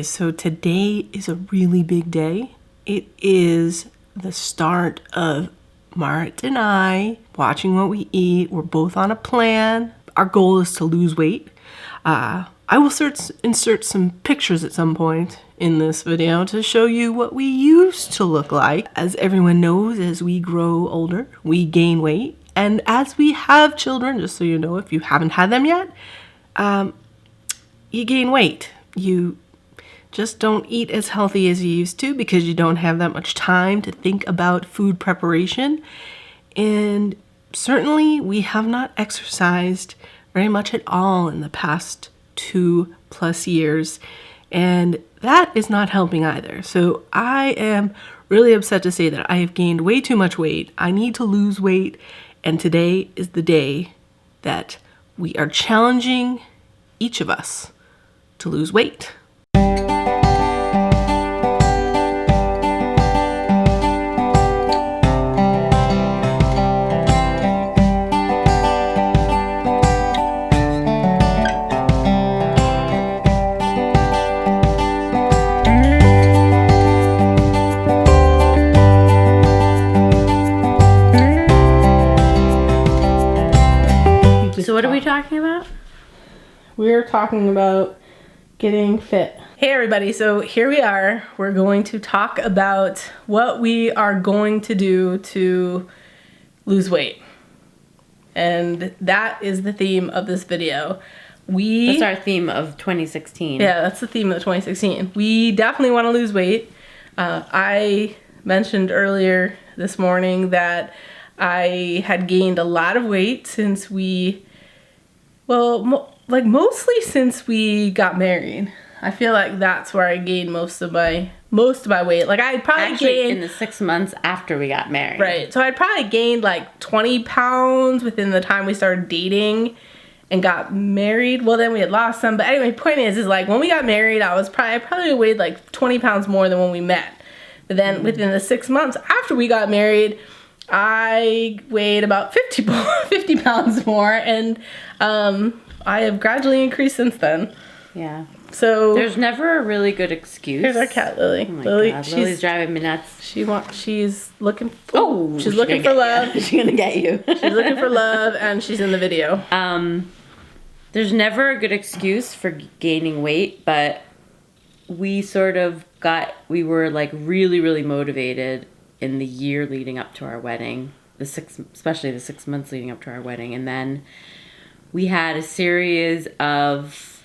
Okay, so today is a really big day. It is the start of Mart and I watching what we eat. We're both on a plan. Our goal is to lose weight. I will insert some pictures at some point in this video to show you what we used to look like. As everyone knows, as we grow older, we gain weight. And as we have children, just so you know, if you haven't had them yet, you gain weight. You just don't eat as healthy as you used to because you don't have that much time to think about food preparation. And certainly we have not exercised very much at all in the past 2+ years. And that is not helping either. So I am really upset to say that I have gained way too much weight. I need to lose weight. And today is the day that we are challenging each of us to lose weight. So what are we talking about? We're talking about getting fit. Hey everybody, so here we are. We're going to talk about what we are going to do to lose weight. And that is the theme of this video. That's our theme of 2016. Yeah, that's the theme of 2016. We definitely want to lose weight. I mentioned earlier this morning that I had gained a lot of weight since mostly since we got married. I feel like that's where I gained most of my weight. Like I probably gained in the 6 months after we got married. Right. So I probably gained like 20 pounds within the time we started dating and got married. Well, then we had lost some. But anyway, point is like when we got married, I probably weighed like 20 pounds more than when we met. But then within the 6 months after we got married, I weighed about 50 pounds more, and I have gradually increased since then. Yeah. So there's never a really good excuse. Here's our cat, Lily. Oh my God, Lily's driving me nuts. She's looking. She's looking for love. She's gonna get you. She's looking for love, and she's in the video. There's never a good excuse for gaining weight, but we were like really, really motivated in the year leading up to our wedding, especially the 6 months leading up to our wedding. And then we had a series of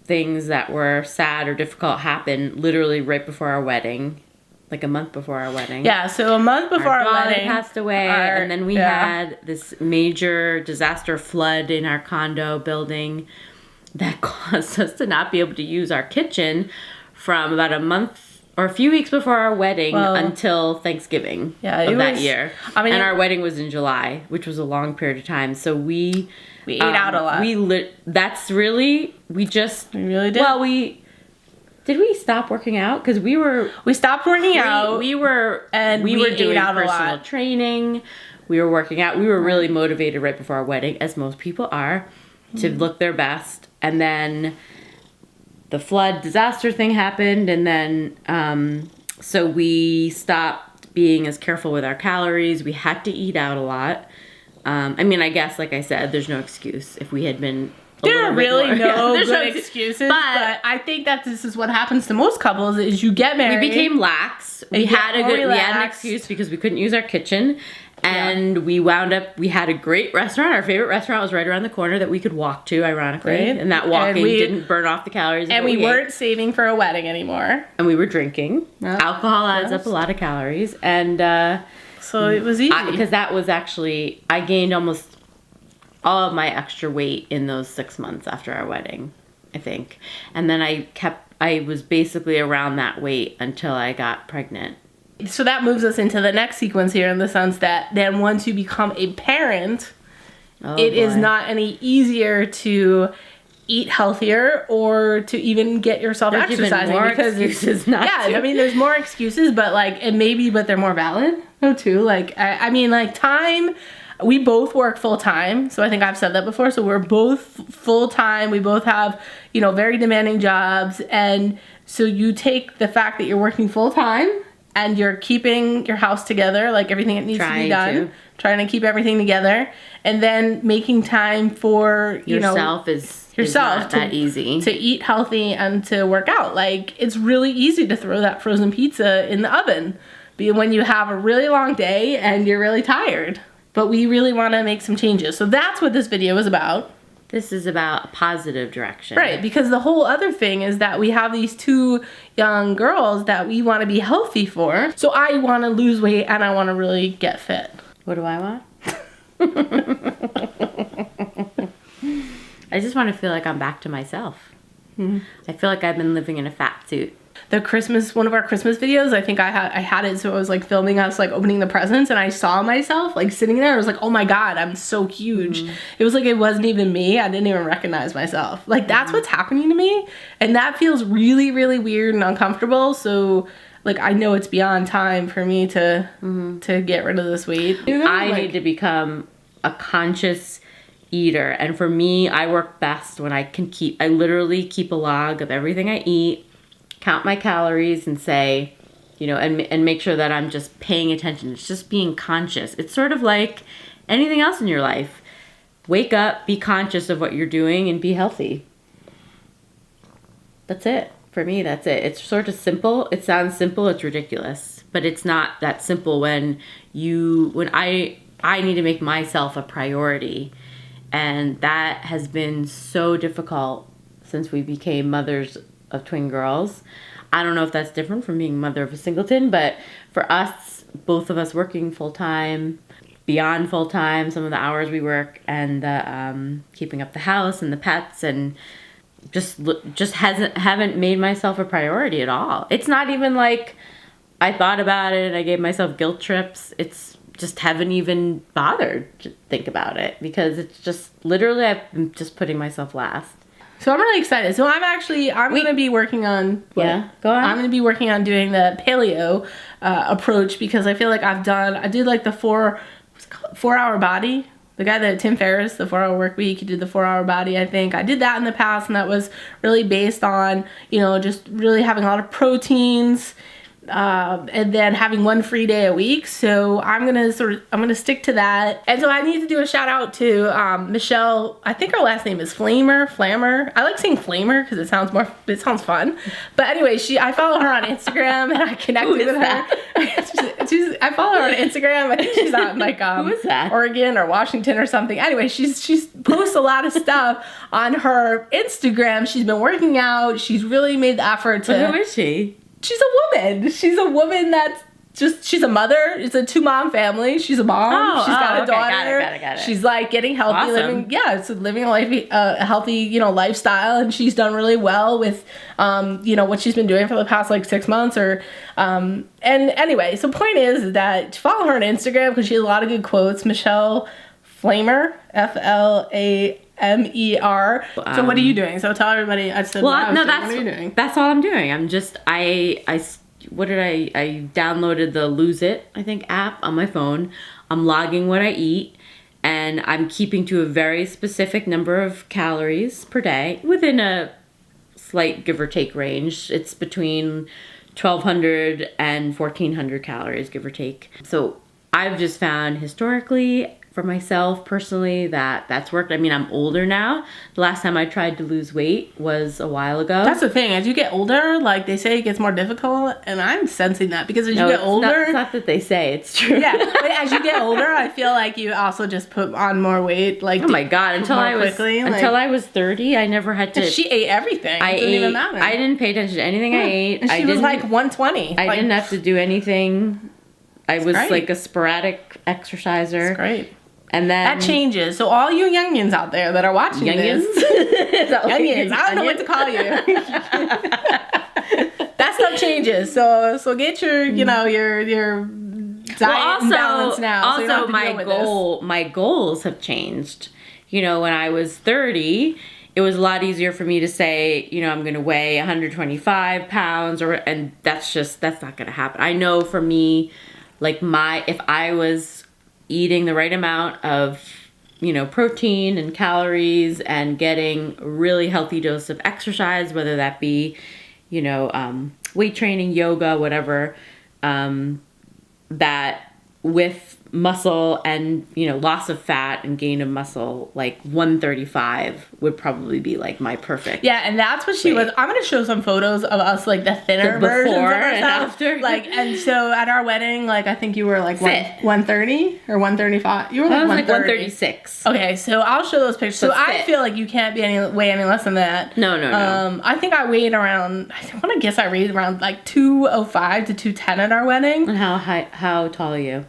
things that were sad or difficult happen literally right before our wedding, like a month before our wedding. Yeah, so a month before our wedding, passed away, and then we had this major disaster flood in our condo building that caused us to not be able to use our kitchen from about a month or a few weeks before our wedding until Thanksgiving of that year. I mean, and our wedding was in July, which was a long period of time. So we ate out a lot. We really did. Well, did we stop working out? Because we stopped working out. We were doing personal training. We were working out. We were really motivated right before our wedding, as most people are, to look their best. And then the flood disaster thing happened, and then so we stopped being as careful with our calories. We had to eat out a lot. I mean, I guess, like I said, there's no excuse. If we had been there are really no good excuses, but I think that this is what happens to most couples is you get married. We became lax. We had an excuse because we couldn't use our kitchen. And we had a great restaurant. Our favorite restaurant was right around the corner that we could walk to, ironically. Right. And that walking didn't burn off the calories. And we weren't saving for a wedding anymore. And we were drinking. Alcohol adds up a lot of calories. And so it was easy. Because that was actually, I gained almost all of my extra weight in those 6 months after our wedding, I think. And then I was basically around that weight until I got pregnant. So that moves us into the next sequence here in the sense that then once you become a parent, it is not any easier to eat healthier or to even get yourself exercising. More because excuses not to. I mean, there's more excuses, but they're more valid though too. Like, I mean, like time, We both work full time, so I think I've said that before. So we're both full time. We both have, you know, very demanding jobs. And so you take the fact that you're working full time and you're keeping your house together, like everything that needs to be done, trying to keep everything together, and then making time for, you know, yourself not that easy to eat healthy and to work out. Like, it's really easy to throw that frozen pizza in the oven when you have a really long day and you're really tired. But we really want to make some changes. So that's what this video is about. This is about a positive direction. Right, because the whole other thing is that we have these 2 young girls that we want to be healthy for. So I want to lose weight and I want to really get fit. What do I want? I just want to feel like I'm back to myself. I feel like I've been living in a fat suit. One of our Christmas videos, I think I had it, so I was like filming us like opening the presents, and I saw myself like sitting there. I was like, oh my God, I'm so huge. It was like, it wasn't even me. I didn't even recognize myself. Like, that's what's happening to me. And that feels really, really weird and uncomfortable. So like, I know it's beyond time for me to get rid of this weight. You know? I need to become a conscious eater. And for me, I work best when I literally keep a log of everything I eat, count my calories, and say, you know, and make sure that I'm just paying attention. It's just being conscious. It's sort of like anything else in your life. Wake up, be conscious of what you're doing, and be healthy. That's it. For me, that's it. It's sort of simple. It sounds simple. It's ridiculous. But it's not that simple when I need to make myself a priority. And that has been so difficult since we became mothers of twin girls. I don't know if that's different from being mother of a singleton, but for us, both of us working full-time, beyond full-time, some of the hours we work, and keeping up the house and the pets, and just haven't made myself a priority at all. It's not even like I thought about it and I gave myself guilt trips. It's just haven't even bothered to think about it, because it's just literally I'm just putting myself last. So I'm really excited. So I'm going to be working on... Yeah, go on. I'm going to be working on doing the paleo approach, because I feel like I did like the 4-hour body. The guy that Tim Ferriss, the 4-hour work week, he did the 4-hour body, I think. I did that in the past, and that was really based on, you know, just really having a lot of proteins, and then having 1 free day a week. So I'm gonna stick to that. And so I need to do a shout out to Michelle. I think her last name is Flammer. I like saying Flamer because it sounds fun. But anyway, I follow her on Instagram, and I connected with her. I follow her on Instagram. I think she's out in like who is that? Oregon or Washington or something. Anyway, she's posts a lot of stuff on her Instagram. She's been working out. She's really made the effort to. But who is she? She's a woman that's she's a mother. It's a 2-mom family. She's a mom. She's got a daughter. Got it. She's like getting healthy, awesome. living a healthy, you know, lifestyle. And she's done really well with, you know, what she's been doing for the past like 6 months and anyway, so point is that follow her on Instagram because she has a lot of good quotes. Michelle Flamer, Flamer. So what are you doing? So tell everybody. What are you doing? That's all I'm doing. I'm just I downloaded the Lose It, I think, app on my phone. I'm logging what I eat, and I'm keeping to a very specific number of calories per day within a slight give or take range. It's between 1,200 and 1,400 calories, give or take. So I've just found historically, for myself personally, that's worked. I mean, I'm older now. The last time I tried to lose weight was a while ago. That's the thing. As you get older, like they say, it gets more difficult, and I'm sensing that because as you get older, it's not that they say, it's true. Yeah, but as you get older, I feel like you also just put on more weight. Like, oh my God! Until I was 30, I never had to. She ate everything. It didn't even matter. I didn't pay attention to anything I ate. And she was like 120. I didn't have to do anything. I was like a sporadic exerciser. That's great. And then that changes. So all you youngins out there that are watching youngins? Youngins, I don't know what to call you. That stuff changes. So get your, you know, your diet and balance now. Also, my goals have changed. You know, when I was 30, it was a lot easier for me to say, you know, I'm going to weigh 125 pounds, and that's not going to happen. I know for me, like if I was eating the right amount of, you know, protein and calories and getting a really healthy dose of exercise, whether that be, you know, weight training, yoga, whatever, that with muscle and, you know, loss of fat and gain of muscle, like 135 would probably be like my perfect. Yeah, and that's what she was. I'm gonna show some photos of us, like the thinner versions of ourselves. And after. Like, and so at our wedding, like I think you were like 130 or 135. You were like 136. Okay, so I'll show those pictures. So I feel like you can't be weigh any less than that. No. I think I weighed around. I want to guess I weighed around like 205 to 210 at our wedding. And how tall are you?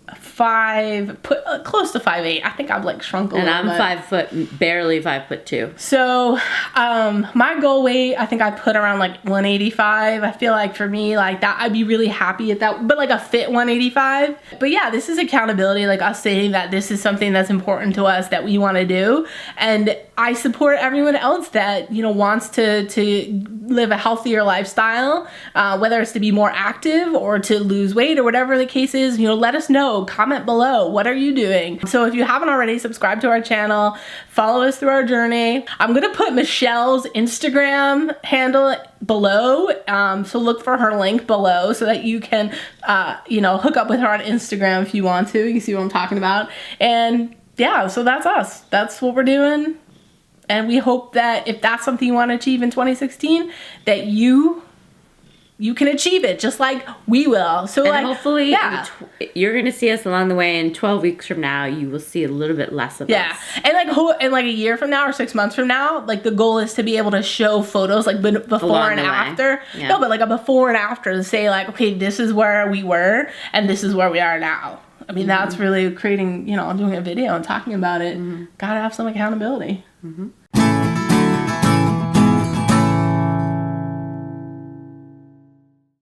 Close to 5'8". I think I've like shrunk a little bit. And I'm 5 foot, barely 5'2". So, my goal weight, I think I put around like 185. I feel like for me, like that, I'd be really happy at that, but like a fit 185. But yeah, this is accountability, like us saying that this is something that's important to us that we want to do. And I support everyone else that, you know, wants to live a healthier lifestyle, whether it's to be more active or to lose weight or whatever the case is. You know, let us know. Comment below. What are you doing? So if you haven't already, subscribe to our channel. Follow us through our journey. I'm going to put Michelle's Instagram handle below. So look for her link below so that you can, you know, hook up with her on Instagram if you want to. You can see what I'm talking about. And yeah, so that's us. That's what we're doing. And we hope that if that's something you want to achieve in 2016, that you can achieve it just like we will. So and like, hopefully you're going to see us along the way, and 12 weeks from now you will see a little bit less of us. And like a year from now or 6 months from now, like the goal is to be able to show photos like before and after. Yeah. No, but like a before and after to say like, okay, this is where we were and this is where we are now. I mean, that's really creating, you know, doing a video and talking about it. Gotta have some accountability.